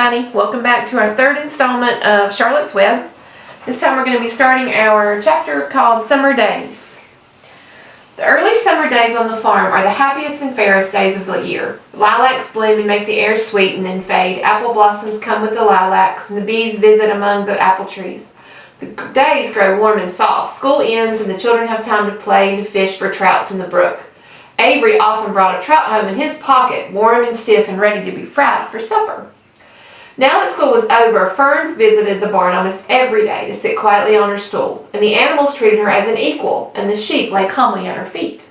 everybody. Welcome back to our third installment of Charlotte's Web. This time we're going to be starting our chapter called Summer Days. The early summer days on the farm are the happiest and fairest days of the year. Lilacs bloom and make the air sweet and then fade. Apple blossoms come with the lilacs, and the bees visit among the apple trees. The days grow warm and soft. School ends and the children have time to play and to fish for trouts in the brook. Avery often brought a trout home in his pocket, warm and stiff and ready to be fried for supper. Now that school was over, Fern visited the barn almost every day to sit quietly on her stool, and the animals treated her as an equal, and the sheep lay calmly at her feet.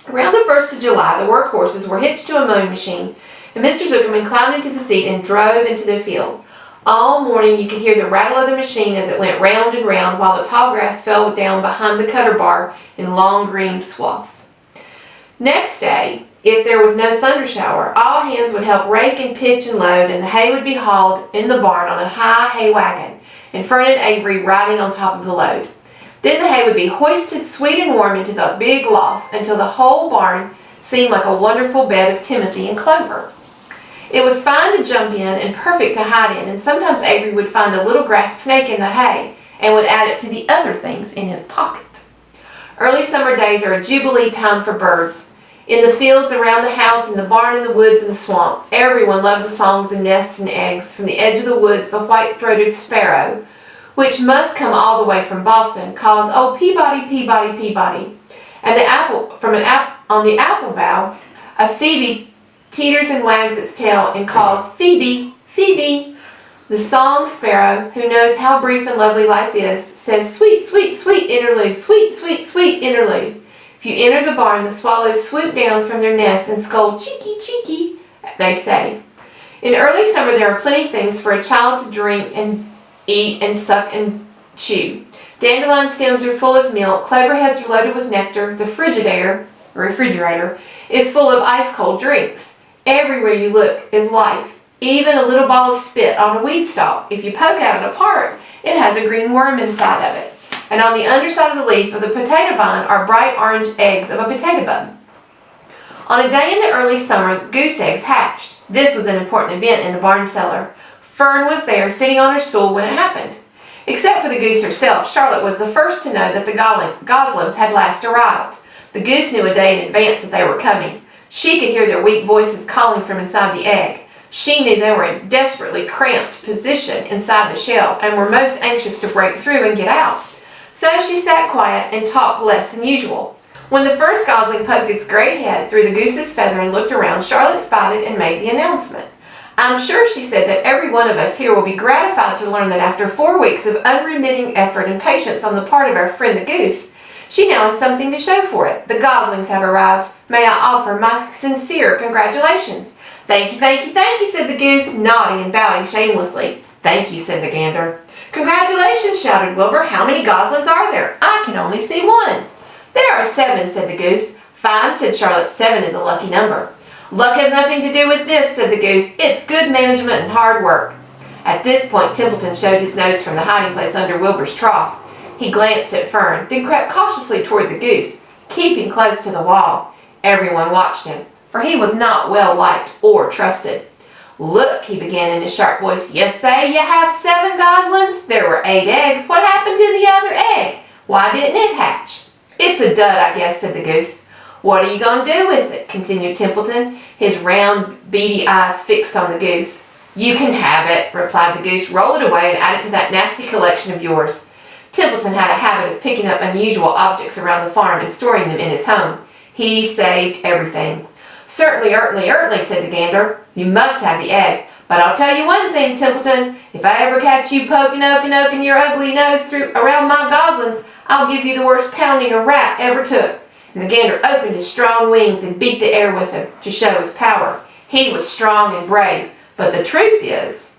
Around the 1st of July, the workhorses were hitched to a mowing machine, and Mr. Zuckerman climbed into the seat and drove into the field. All morning you could hear the rattle of the machine as it went round and round, while the tall grass fell down behind the cutter bar in long green swaths. Next day, if there was no thunder shower, all hands would help rake and pitch and load, and the hay would be hauled in the barn on a high hay wagon, and Fern and Avery riding on top of the load. Then the hay would be hoisted sweet and warm into the big loft until the whole barn seemed like a wonderful bed of timothy and clover. It was fine to jump in and perfect to hide in, and sometimes Avery would find a little grass snake in the hay and would add it to the other things in his pocket. Early summer days are a jubilee time for birds. In the fields, around the house, in the barn, in the woods, and the swamp, everyone loved the songs and nests and eggs. From the edge of the woods, the white-throated sparrow, which must come all the way from Boston, calls, "Oh, Peabody, Peabody, Peabody." And on the apple bough, a phoebe teeters and wags its tail and calls, "Phoebe, Phoebe." The song sparrow, who knows how brief and lovely life is, says, "Sweet, sweet, sweet interlude, sweet, sweet, sweet interlude." If you enter the barn, the swallows swoop down from their nests and scold, "Cheeky, cheeky," they say. In early summer, there are plenty of things for a child to drink and eat and suck and chew. Dandelion stems are full of milk, clover heads are loaded with nectar, the refrigerator is full of ice-cold drinks. Everywhere you look is life, even a little ball of spit on a weed stalk. If you poke at it apart, it has a green worm inside of it. And on the underside of the leaf of the potato vine are bright orange eggs of a potato bug. On a day in the early summer, goose eggs hatched. This was an important event in the barn cellar. Fern was there, sitting on her stool when it happened. Except for the goose herself, Charlotte was the first to know that the goslings had last arrived. The goose knew a day in advance that they were coming. She could hear their weak voices calling from inside the egg. She knew they were in a desperately cramped position inside the shell and were most anxious to break through and get out. So she sat quiet and talked less than usual. When the first gosling poked its great head through the goose's feather and looked around, Charlotte spotted and made the announcement. "I'm sure," she said, "that every one of us here will be gratified to learn that after 4 weeks of unremitting effort and patience on the part of our friend the goose, she now has something to show for it. The goslings have arrived. May I offer my sincere congratulations." "Thank you, thank you, thank you," said the goose, nodding and bowing shamelessly. "Thank you," said the gander. "Congratulations," shouted Wilbur. "How many goslings are there? I can only see one." "There are 7, said the goose. "Fine," said Charlotte. 7 is a lucky number." "Luck has nothing to do with this," said the goose. "It's good management and hard work." At this point, Templeton showed his nose from the hiding place under Wilbur's trough. He glanced at Fern, then crept cautiously toward the goose, keeping close to the wall. Everyone watched him, for he was not well liked or trusted. "Look," he began in his sharp voice, "you say you have 7 goslings? There were 8 eggs. What happened to the other egg? Why didn't it hatch?" "It's a dud, I guess," said the goose. "What are you going to do with it?" continued Templeton, his round, beady eyes fixed on the goose. "You can have it," replied the goose. "Roll it away and add it to that nasty collection of yours." Templeton had a habit of picking up unusual objects around the farm and storing them in his home. He saved everything. "Certainly, certainly," said the gander. "You must have the egg. But I'll tell you one thing, Templeton. If I ever catch you poking your ugly nose around my goslings, I'll give you the worst pounding a rat ever took." And the gander opened his strong wings and beat the air with them to show his power. He was strong and brave, but the truth is,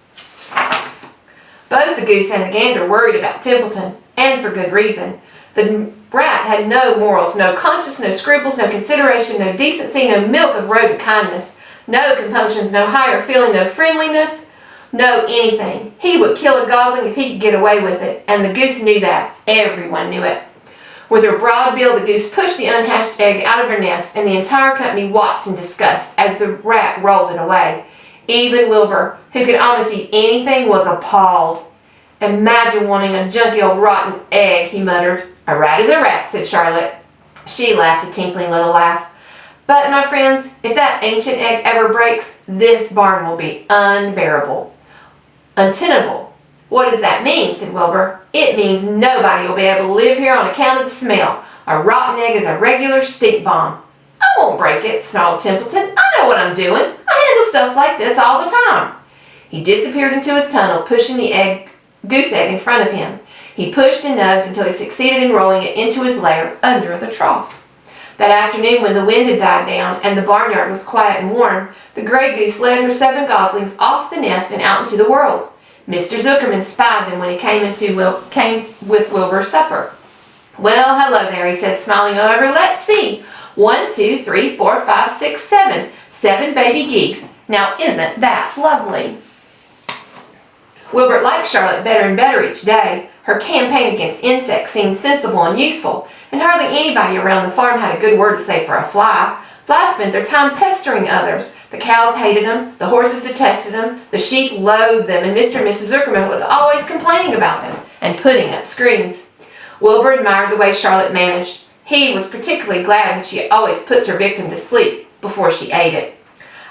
both the goose and the gander worried about Templeton, and for good reason. The rat had no morals, no conscience, no scruples, no consideration, no decency, no milk of rodent kindness, no compunctions, no higher feeling, no friendliness, no anything. He would kill a gosling if he could get away with it, and the goose knew that. Everyone knew it. With her broad bill, the goose pushed the unhatched egg out of her nest, and the entire company watched in disgust as the rat rolled it away. Even Wilbur, who could almost eat anything, was appalled. "Imagine wanting a junky old rotten egg," he muttered. "A rat is a rat," said Charlotte. She laughed a tinkling little laugh. "But, my friends, if that ancient egg ever breaks, this barn will be unbearable. Untenable." "What does that mean?" said Wilbur. "It means nobody will be able to live here on account of the smell. A rotten egg is a regular stink bomb." "I won't break it," snarled Templeton. "I know what I'm doing. I handle stuff like this all the time." He disappeared into his tunnel, pushing the goose egg in front of him. He pushed and nudged until he succeeded in rolling it into his lair under the trough. That afternoon, when the wind had died down and the barnyard was quiet and warm, the gray goose led her 7 goslings off the nest and out into the world. Mr. Zuckerman spied them when he came with Wilbur's supper. "Well, hello there," he said, smiling over. "Let's see. 1, 2, 3, 4, 5, 6, 7. 7 baby geese. Now isn't that lovely?" Wilbur liked Charlotte better and better each day. Her campaign against insects seemed sensible and useful, and hardly anybody around the farm had a good word to say for a fly. Flies spent their time pestering others. The cows hated them, the horses detested them, the sheep loathed them, and Mr. and Mrs. Zuckerman was always complaining about them and putting up screens. Wilbur admired the way Charlotte managed. He was particularly glad when she always puts her victim to sleep before she ate it.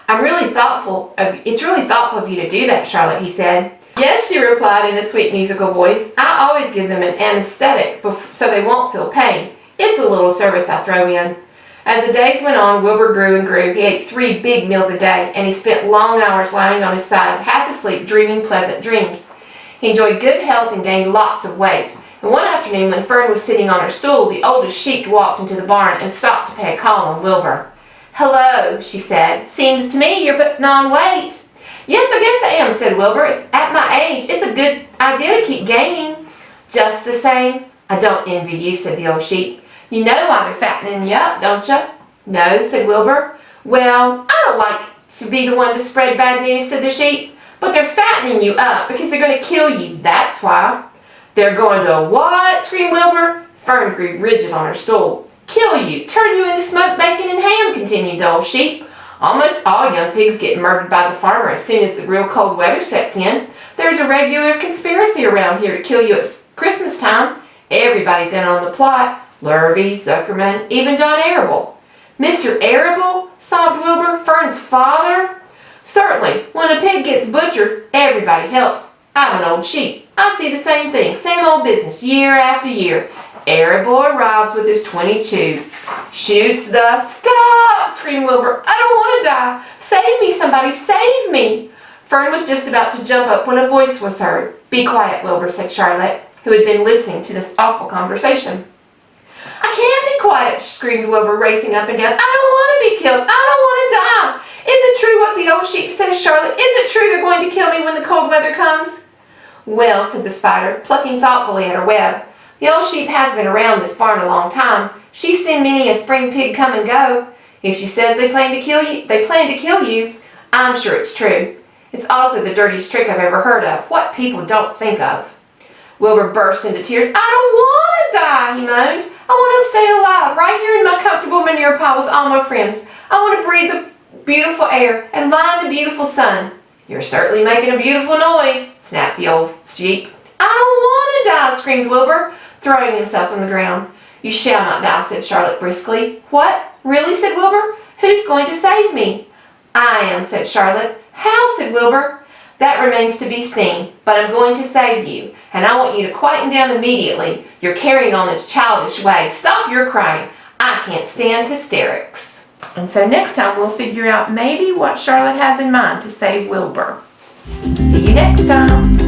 It's really thoughtful of you to do that, Charlotte," he said. "Yes," she replied in a sweet musical voice. "I always give them an anesthetic so they won't feel pain. It's a little service I throw in." As the days went on, Wilbur grew and grew. He ate 3 big meals a day, and he spent long hours lying on his side, half asleep, dreaming pleasant dreams. He enjoyed good health and gained lots of weight. And one afternoon, when Fern was sitting on her stool, the oldest sheep walked into the barn and stopped to pay a call on Wilbur. "Hello," she said. "Seems to me you're putting on weight." "Yes, I guess I am," said Wilbur. "It's at my age. It's a good idea to keep gaining." "Just the same, I don't envy you," said the old sheep. "You know why they're fattening you up, don't you?" "No," said Wilbur. "Well, I don't like to be the one to spread bad news," said the sheep. "But they're fattening you up because they're going to kill you, that's why." "They're going to what?" screamed Wilbur. Fern grew rigid on her stool. "Kill you, turn you into smoked bacon and ham," continued the old sheep. "Almost all young pigs get murdered by the farmer as soon as the real cold weather sets in. There's a regular conspiracy around here to kill you at Christmas time. Everybody's in on the plot. Lurvy, Zuckerman, even John Arable." "Mr. Arable?" sobbed Wilbur. "Fern's father?" "Certainly. When a pig gets butchered, everybody helps. I'm an old sheep. I see the same thing, same old business, year after year. Arable arrives with his 22. Shoots the... "Stop!" screamed Wilbur. "I don't want to die. Save me, somebody, save me." Fern was just about to jump up when a voice was heard. "Be quiet, Wilbur," said Charlotte, who had been listening to this awful conversation. "I can't be quiet," screamed Wilbur, racing up and down. "I don't want to be killed. I don't want to die. Is it true what the old sheep says, Charlotte? Is it true they're going to kill me when the cold weather comes?" "Well," said the spider, plucking thoughtfully at her web, "the old sheep has been around this barn a long time. She's seen many a spring pig come and go. If she says they plan to kill you, I'm sure it's true. It's also the dirtiest trick I've ever heard of. What people don't think of." Wilbur burst into tears. "I don't want to die," he moaned. "I want to stay alive right here in my comfortable manure pile with all my friends. I want to breathe the beautiful air and lie in the beautiful sun." "You're certainly making a beautiful noise," snapped the old sheep. "I don't want to die," screamed Wilbur, throwing himself on the ground. "You shall not die," said Charlotte briskly. "What? Really?" said Wilbur. "Who's going to save me?" "I am," said Charlotte. "How?" said Wilbur. "That remains to be seen, but I'm going to save you, and I want you to quieten down immediately. You're carrying on this childish way. Stop your crying. I can't stand hysterics." And so next time we'll figure out maybe what Charlotte has in mind to save Wilbur. See you next time.